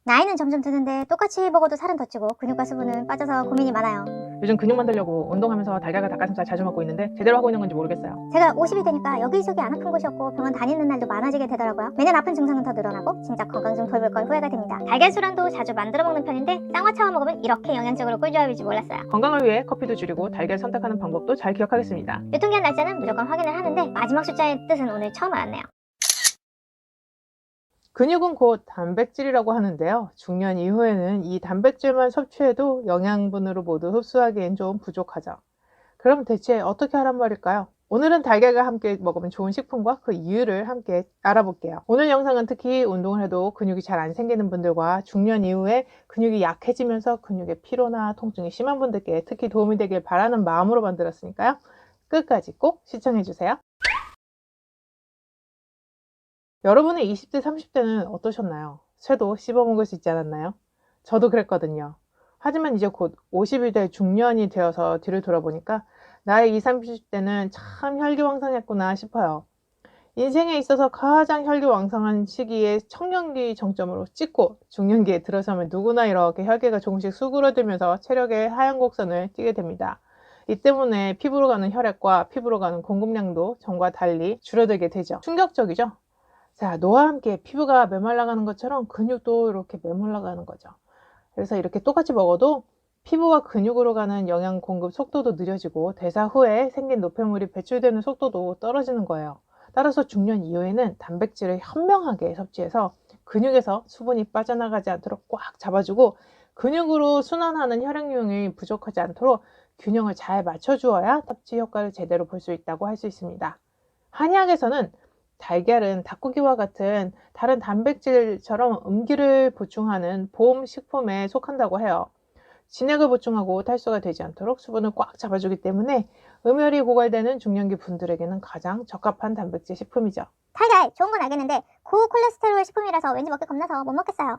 나이는 점점 드는데 똑같이 먹어도 살은 더 찌고 근육과 수분은 빠져서 고민이 많아요. 요즘 근육 만들려고 운동하면서 달걀과 닭가슴살 자주 먹고 있는데 제대로 하고 있는 건지 모르겠어요. 제가 50이 되니까 여기저기 안 아픈 곳이 없고 병원 다니는 날도 많아지게 되더라고요. 매년 아픈 증상은 더 늘어나고 진짜 건강 좀 돌볼 걸 후회가 됩니다. 달걀 수란도 자주 만들어 먹는 편인데 쌍화차와 먹으면 이렇게 영양적으로 꿀조합일지 몰랐어요. 건강을 위해 커피도 줄이고 달걀 선택하는 방법도 잘 기억하겠습니다. 유통기한 날짜는 무조건 확인을 하는데 마지막 숫자의 뜻은 오늘 처음 알았네요. 근육은 곧 단백질이라고 하는데요. 중년 이후에는 이 단백질만 섭취해도 영양분으로 모두 흡수하기엔 좀 부족하죠. 그럼 대체 어떻게 하란 말일까요? 오늘은 달걀과 함께 먹으면 좋은 식품과 그 이유를 함께 알아볼게요. 오늘 영상은 특히 운동을 해도 근육이 잘 안 생기는 분들과 중년 이후에 근육이 약해지면서 근육의 피로나 통증이 심한 분들께 특히 도움이 되길 바라는 마음으로 만들었으니까요. 끝까지 꼭 시청해주세요. 여러분의 20대, 30대는 어떠셨나요? 쇠도 씹어먹을 수 있지 않았나요? 저도 그랬거든요. 하지만 이제 곧 50이 될 중년이 되어서 뒤를 돌아보니까 나의 20, 30대는 참 혈기왕성했구나 싶어요. 인생에 있어서 가장 혈기왕성한 시기에 청년기 정점으로 찍고 중년기에 들어서면 누구나 이렇게 혈기가 조금씩 수그러들면서 체력의 하얀 곡선을 띠게 됩니다. 이 때문에 피부로 가는 혈액과 피부로 가는 공급량도 전과 달리 줄어들게 되죠. 충격적이죠? 자, 노화와 함께 피부가 메말라가는 것처럼 근육도 이렇게 메말라가는 거죠. 그래서 이렇게 똑같이 먹어도 피부와 근육으로 가는 영양 공급 속도도 느려지고 대사 후에 생긴 노폐물이 배출되는 속도도 떨어지는 거예요. 따라서 중년 이후에는 단백질을 현명하게 섭취해서 근육에서 수분이 빠져나가지 않도록 꽉 잡아주고 근육으로 순환하는 혈액량이 부족하지 않도록 균형을 잘 맞춰주어야 섭취 효과를 제대로 볼 수 있다고 할 수 있습니다. 한의학에서는 달걀은 닭고기와 같은 다른 단백질처럼 음기를 보충하는 보험 식품에 속한다고 해요. 진액을 보충하고 탈수가 되지 않도록 수분을 꽉 잡아주기 때문에 음혈이 고갈되는 중년기 분들에게는 가장 적합한 단백질 식품이죠. 달걀 좋은 건 알겠는데 고콜레스테롤 식품이라서 왠지 먹기 겁나서 못 먹겠어요.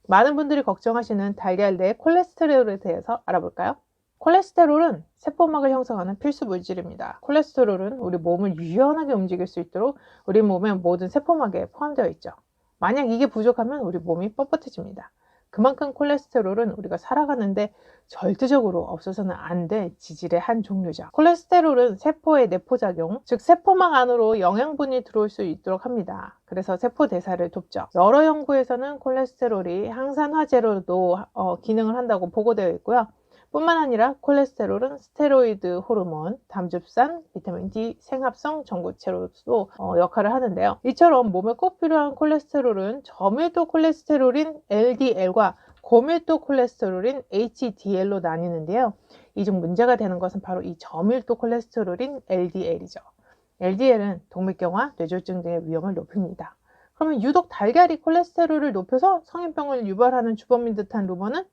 많은 분들이 걱정하시는 달걀 내 콜레스테롤에 대해서 알아볼까요? 콜레스테롤은 세포막을 형성하는 필수 물질입니다. 콜레스테롤은 우리 몸을 유연하게 움직일 수 있도록 우리 몸의 모든 세포막에 포함되어 있죠. 만약 이게 부족하면 우리 몸이 뻣뻣해집니다. 그만큼 콜레스테롤은 우리가 살아가는데 절대적으로 없어서는 안 될 지질의 한 종류죠. 콜레스테롤은 세포의 내포작용, 즉 세포막 안으로 영양분이 들어올 수 있도록 합니다. 그래서 세포 대사를 돕죠. 여러 연구에서는 콜레스테롤이 항산화제로도 기능을 한다고 보고되어 있고요. 뿐만 아니라 콜레스테롤은 스테로이드 호르몬, 담즙산, 비타민 D, 생합성 전구체로도 역할을 하는데요. 이처럼 몸에 꼭 필요한 콜레스테롤은 저밀도 콜레스테롤인 LDL과 고밀도 콜레스테롤인 HDL로 나뉘는데요. 이 중 문제가 되는 것은 바로 이 저밀도 콜레스테롤인 LDL이죠. LDL은 동맥경화, 뇌졸중 등의 위험을 높입니다. 그러면 유독 달걀이 콜레스테롤을 높여서 성인병을 유발하는 주범인 듯한 루머는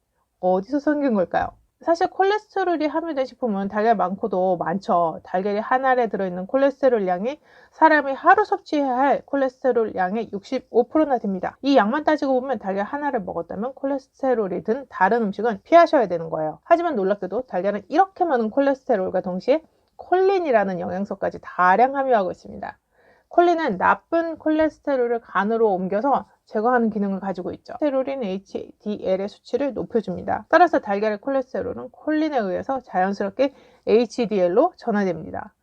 어디서 생긴 걸까요? 사실 콜레스테롤이 함유된 식품은 달걀 많고도 많죠. 달걀이 한 알에 들어있는 콜레스테롤 양이 사람이 하루 섭취해야 할 콜레스테롤 양의 65%나 됩니다. 이 양만 따지고 보면 달걀 한 알을 먹었다면 콜레스테롤이 든 다른 음식은 피하셔야 되는 거예요. 하지만 놀랍게도 달걀은 이렇게 많은 콜레스테롤과 동시에 콜린이라는 영양소까지 다량 함유하고 있습니다. 콜린은 나쁜 콜레스테롤을 간으로 옮겨서 제거하는 기능을 가지고 있죠. 콜레스테롤인 HDL의 수치를 높여줍니다. 따라서 달걀의 콜레스테롤은 콜린에 의해서 자연스럽게 HDL로 전환됩니다.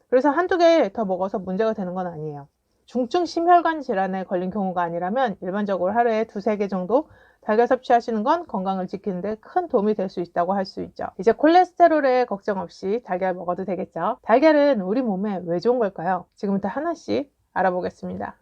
그래서 한두 개 더 먹어서 문제가 되는 건 아니에요. 중증 심혈관 질환에 걸린 경우가 아니라면 일반적으로 하루에 2-3개 정도 달걀 섭취하시는 건 건강을 지키는 데 큰 도움이 될 수 있다고 할 수 있죠. 이제 콜레스테롤에 걱정 없이 달걀 먹어도 되겠죠. 달걀은 우리 몸에 왜 좋은 걸까요? 지금부터 하나씩 알아보겠습니다.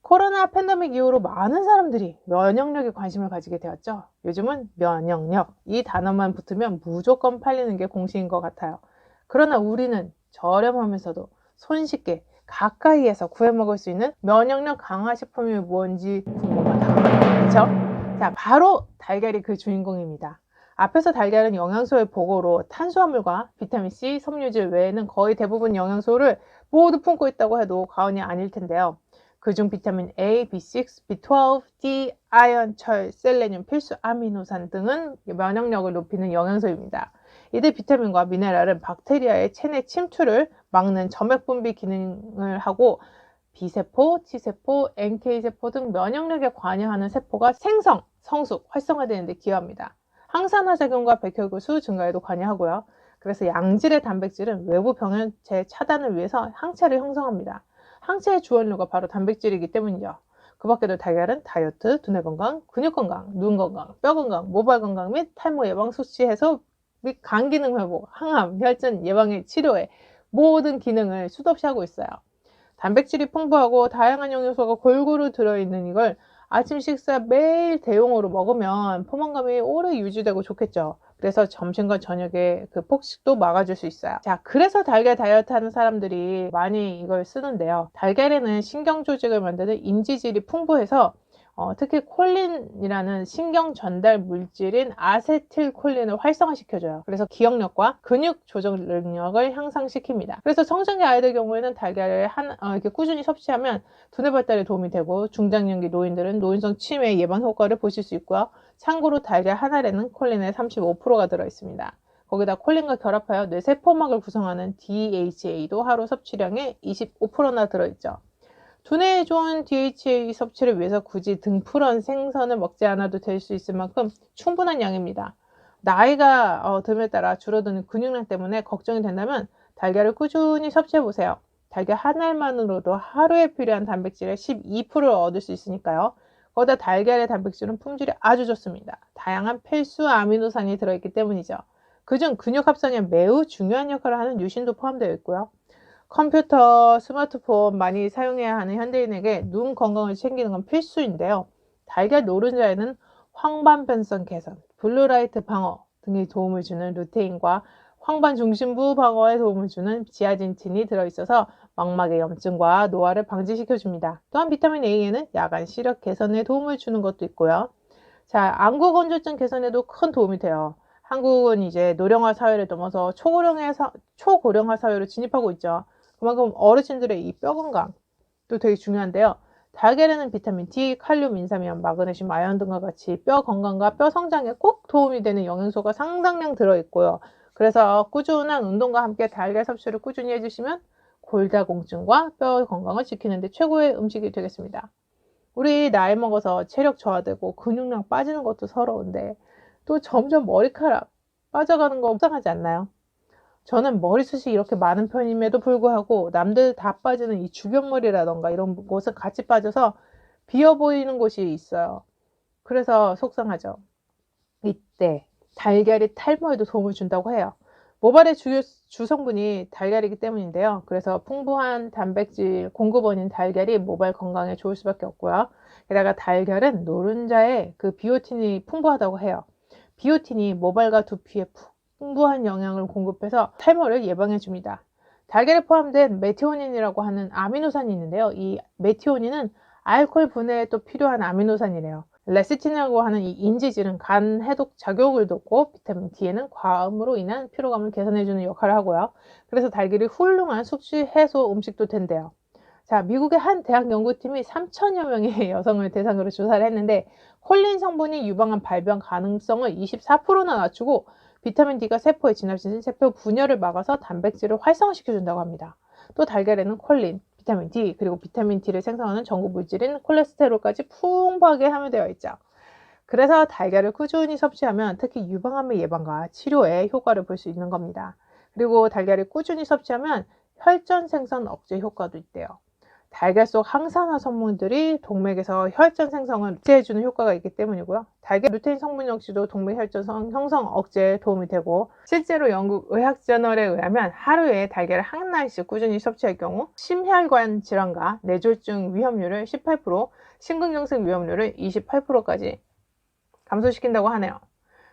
코로나 팬데믹 이후로 많은 사람들이 면역력에 관심을 가지게 되었죠. 요즘은 면역력, 이 단어만 붙으면 무조건 팔리는 게 공식인 것 같아요. 그러나 우리는 저렴하면서도 손쉽게 가까이에서 구해 먹을 수 있는 면역력 강화 식품이 뭔지 궁금하다. 그렇죠? 자, 바로 달걀이 그 주인공입니다. 앞에서 달걀은 영양소의 보고로 탄수화물과 비타민C, 섬유질 외에는 거의 대부분 영양소를 모두 품고 있다고 해도 과언이 아닐 텐데요. 그중 비타민 A, B6, B12, D, 아연, 철, 셀레늄, 필수 아미노산 등은 면역력을 높이는 영양소입니다. 이들 비타민과 미네랄은 박테리아의 체내 침투를 막는 점액 분비 기능을 하고 B세포, T세포, NK세포 등 면역력에 관여하는 세포가 생성, 성숙, 활성화되는 데 기여합니다. 항산화 작용과 백혈구수 증가에도 관여하고요. 그래서 양질의 단백질은 외부 병원체 차단을 위해서 항체를 형성합니다. 항체의 주원료가 바로 단백질이기 때문이죠. 그 밖에도 달걀은 다이어트, 두뇌 건강, 근육 건강, 눈 건강, 뼈 건강, 모발 건강 및 탈모 예방, 숙취 해소 및 간 기능 회복, 항암, 혈전 예방의 치료에 모든 기능을 수도 없이 하고 있어요. 단백질이 풍부하고 다양한 영양소가 골고루 들어있는 이걸 아침 식사 매일 대용으로 먹으면 포만감이 오래 유지되고 좋겠죠. 그래서 점심과 저녁에 그 폭식도 막아줄 수 있어요. 자, 그래서 달걀 다이어트 하는 사람들이 많이 이걸 쓰는데요. 달걀에는 신경 조직을 만드는 인지질이 풍부해서 특히 콜린이라는 신경 전달 물질인 아세틸콜린을 활성화시켜줘요. 그래서 기억력과 근육 조절 능력을 향상시킵니다. 그래서 성장기 아이들 경우에는 달걀을 이렇게 꾸준히 섭취하면 두뇌 발달에 도움이 되고 중장년기 노인들은 노인성 치매 예방 효과를 보실 수 있고요. 참고로 달걀 한 알에는 콜린의 35%가 들어있습니다. 거기다 콜린과 결합하여 뇌세포막을 구성하는 DHA도 하루 섭취량의 25%나 들어있죠. 두뇌에 좋은 DHA 섭취를 위해서 굳이 등푸른 생선을 먹지 않아도 될 수 있을 만큼 충분한 양입니다. 나이가 듦에 따라 줄어드는 근육량 때문에 걱정이 된다면 달걀을 꾸준히 섭취해보세요. 달걀 한 알만으로도 하루에 필요한 단백질의 12%를 얻을 수 있으니까요. 거기다 달걀의 단백질은 품질이 아주 좋습니다. 다양한 필수 아미노산이 들어있기 때문이죠. 그중 근육 합성에 매우 중요한 역할을 하는 유신도 포함되어 있고요. 컴퓨터, 스마트폰 많이 사용해야 하는 현대인에게 눈 건강을 챙기는 건 필수인데요. 달걀 노른자에는 황반 변성 개선, 블루라이트 방어 등의 도움을 주는 루테인과 황반 중심부 방어에 도움을 주는 지아진틴이 들어있어서 망막의 염증과 노화를 방지시켜줍니다. 또한 비타민 A에는 야간 시력 개선에 도움을 주는 것도 있고요. 자, 안구 건조증 개선에도 큰 도움이 돼요. 한국은 이제 노령화 사회를 넘어서 초고령화 사회로 진입하고 있죠. 그만큼 어르신들의 이 뼈 건강도 되게 중요한데요. 달걀에는 비타민 D, 칼륨, 인삼이온, 마그네슘, 아연 등과 같이 뼈 건강과 뼈 성장에 꼭 도움이 되는 영양소가 상당량 들어있고요. 그래서 꾸준한 운동과 함께 달걀 섭취를 꾸준히 해주시면 골다공증과 뼈 건강을 지키는 데 최고의 음식이 되겠습니다. 우리 나이 먹어서 체력 저하되고 근육량 빠지는 것도 서러운데 또 점점 머리카락 빠져가는 거 속상하지 않나요? 저는 머리숱이 이렇게 많은 편임에도 불구하고 남들 다 빠지는 이 주변머리라던가 이런 곳은 같이 빠져서 비어 보이는 곳이 있어요. 그래서 속상하죠. 이때 달걀이 탈모에도 도움을 준다고 해요. 모발의 주성분이 달걀이기 때문인데요. 그래서 풍부한 단백질 공급원인 달걀이 모발 건강에 좋을 수밖에 없고요. 게다가 달걀은 노른자에 그 비오틴이 풍부하다고 해요. 비오틴이 모발과 두피에 풍부한 영양을 공급해서 탈모를 예방해 줍니다. 달걀에 포함된 메티오닌이라고 하는 아미노산이 있는데요. 이 메티오닌은 알코올 분해에 또 필요한 아미노산이래요. 레시틴이라고 하는 이 인지질은 간 해독 작용을 돕고 비타민 D에는 과음으로 인한 피로감을 개선해주는 역할을 하고요. 그래서 달걀이 훌륭한 숙취 해소 음식도 된대요. 자, 미국의 한 대학 연구팀이 3천여 명의 여성을 대상으로 조사를 했는데 콜린 성분이 유방암 발병 가능성을 24%나 낮추고 비타민 D가 세포에 진합시킨 세포 분열을 막아서 단백질을 활성화시켜준다고 합니다. 또 달걀에는 콜린, 비타민 D, 그리고 비타민 D를 생성하는 전구 물질인 콜레스테롤까지 풍부하게 함유되어 있죠. 그래서 달걀을 꾸준히 섭취하면 특히 유방암의 예방과 치료에 효과를 볼 수 있는 겁니다. 그리고 달걀을 꾸준히 섭취하면 혈전 생성 억제 효과도 있대요. 달걀 속 항산화 성분들이 동맥에서 혈전 생성을 억제해주는 효과가 있기 때문이고요. 달걀 루테인 성분 역시도 동맥 혈전 형성 억제에 도움이 되고 실제로 영국 의학저널에 의하면 하루에 달걀을 한 알씩 꾸준히 섭취할 경우 심혈관 질환과 뇌졸중 위험률을 18%, 심근경색 위험률을 28%까지 감소시킨다고 하네요.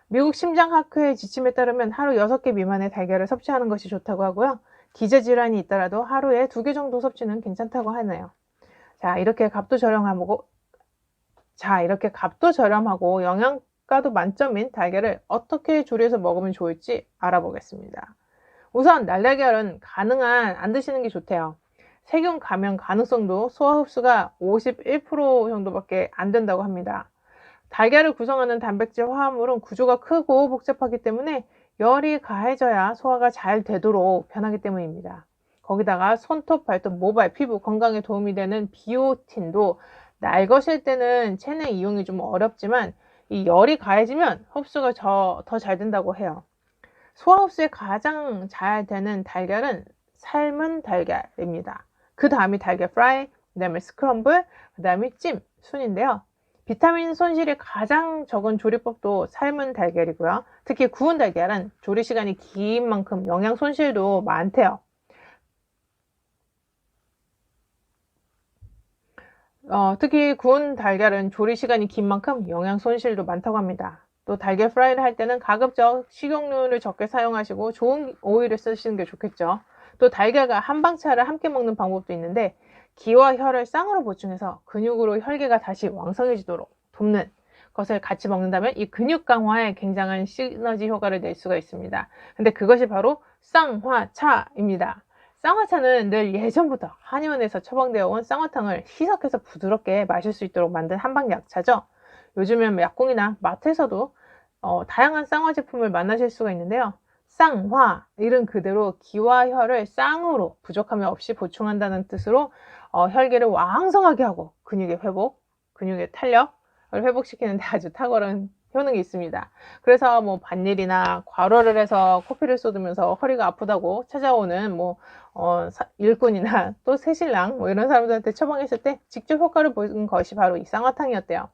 미국 심장학회의 지침에 따르면 하루 6개 미만의 달걀을 섭취하는 것이 좋다고 하고요. 기저질환이 있더라도 하루에 2개 정도 섭취는 괜찮다고 하네요. 자, 이렇게 값도 저렴하고 영양가도 만점인 달걀을 어떻게 조리해서 먹으면 좋을지 알아보겠습니다. 우선 날달걀은 가능한 안 드시는 게 좋대요. 세균 감염 가능성도 소화 흡수가 51% 정도밖에 안 된다고 합니다. 달걀을 구성하는 단백질 화합물은 구조가 크고 복잡하기 때문에 열이 가해져야 소화가 잘 되도록 변하기 때문입니다. 거기다가 손톱, 발톱, 모발, 피부 건강에 도움이 되는 비오틴도 날 것일 때는 체내 이용이 좀 어렵지만 이 열이 가해지면 흡수가 더 잘 된다고 해요. 소화 흡수에 가장 잘 되는 달걀은 삶은 달걀입니다. 그 다음이 달걀 프라이, 그 다음에 스크럼블, 그 다음에 찜, 순인데요. 비타민 손실이 가장 적은 조리법도 삶은 달걀이고요. 특히 구운 달걀은 조리 시간이 긴 만큼 영양 손실도 많대요. 특히 구운 달걀은 조리 시간이 긴 만큼 영양 손실도 많다고 합니다. 또 달걀 프라이를 할 때는 가급적 식용유를 적게 사용하시고 좋은 오일을 쓰시는 게 좋겠죠. 또 달걀과 한방차를 함께 먹는 방법도 있는데 기와 혈을 쌍으로 보충해서 근육으로 혈계가 다시 왕성해지도록 돕는 것을 같이 먹는다면 이 근육 강화에 굉장한 시너지 효과를 낼 수가 있습니다. 근데 그것이 바로 쌍화차입니다. 쌍화차는 늘 예전부터 한의원에서 처방되어 온 쌍화탕을 희석해서 부드럽게 마실 수 있도록 만든 한방 약차죠. 요즘엔 약국이나 마트에서도 다양한 쌍화 제품을 만나실 수가 있는데요. 쌍화, 이름 그대로 기와 혈을 쌍으로 부족함이 없이 보충한다는 뜻으로 혈계를 왕성하게 하고 근육의 회복, 근육의 탄력을 회복시키는 데 아주 탁월한 효능이 있습니다. 그래서 뭐 밭일이나 과로를 해서 코피를 쏟으면서 허리가 아프다고 찾아오는 일꾼이나 또 새신랑 이런 사람들한테 처방했을 때 직접 효과를 본 것이 바로 이 쌍화탕이었대요.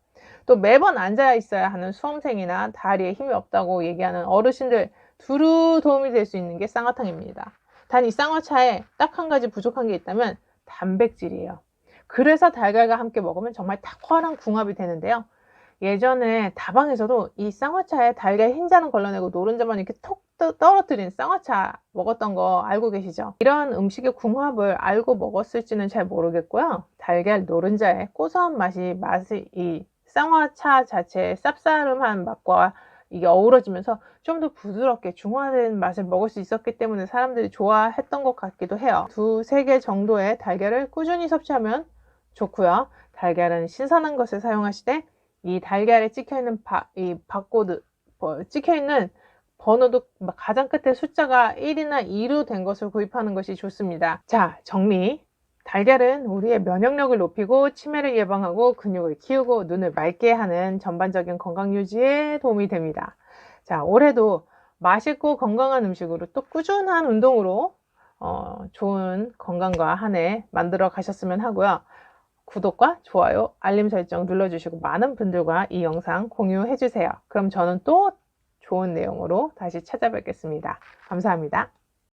또 매번 앉아 있어야 하는 수험생이나 다리에 힘이 없다고 얘기하는 어르신들 두루 도움이 될 수 있는 게 쌍화탕입니다. 단 이 쌍화차에 딱 한 가지 부족한 게 있다면 단백질이에요. 그래서 달걀과 함께 먹으면 정말 탁월한 궁합이 되는데요. 예전에 다방에서도 이 쌍화차에 달걀 흰자는 걸러내고 노른자만 이렇게 톡 떨어뜨린 쌍화차 먹었던 거 알고 계시죠? 이런 음식의 궁합을 알고 먹었을지는 잘 모르겠고요. 달걀 노른자의 고소한 맛이 이 쌍화차 자체의 쌉싸름한 맛과 이게 어우러지면서 좀 더 부드럽게 중화된 맛을 먹을 수 있었기 때문에 사람들이 좋아했던 것 같기도 해요. 2-3개 정도의 달걀을 꾸준히 섭취하면 좋고요. 달걀은 신선한 것을 사용하시되 이 달걀에 찍혀있는 찍혀있는 번호도 가장 끝에 숫자가 1이나 2로 된 것을 구입하는 것이 좋습니다. 자, 정리. 달걀은 우리의 면역력을 높이고 치매를 예방하고 근육을 키우고 눈을 맑게 하는 전반적인 건강 유지에 도움이 됩니다. 자, 올해도 맛있고 건강한 음식으로 또 꾸준한 운동으로 좋은 건강과 한 해 만들어 가셨으면 하고요. 구독과 좋아요, 알림 설정 눌러주시고 많은 분들과 이 영상 공유해 주세요. 그럼 저는 또 좋은 내용으로 다시 찾아뵙겠습니다. 감사합니다.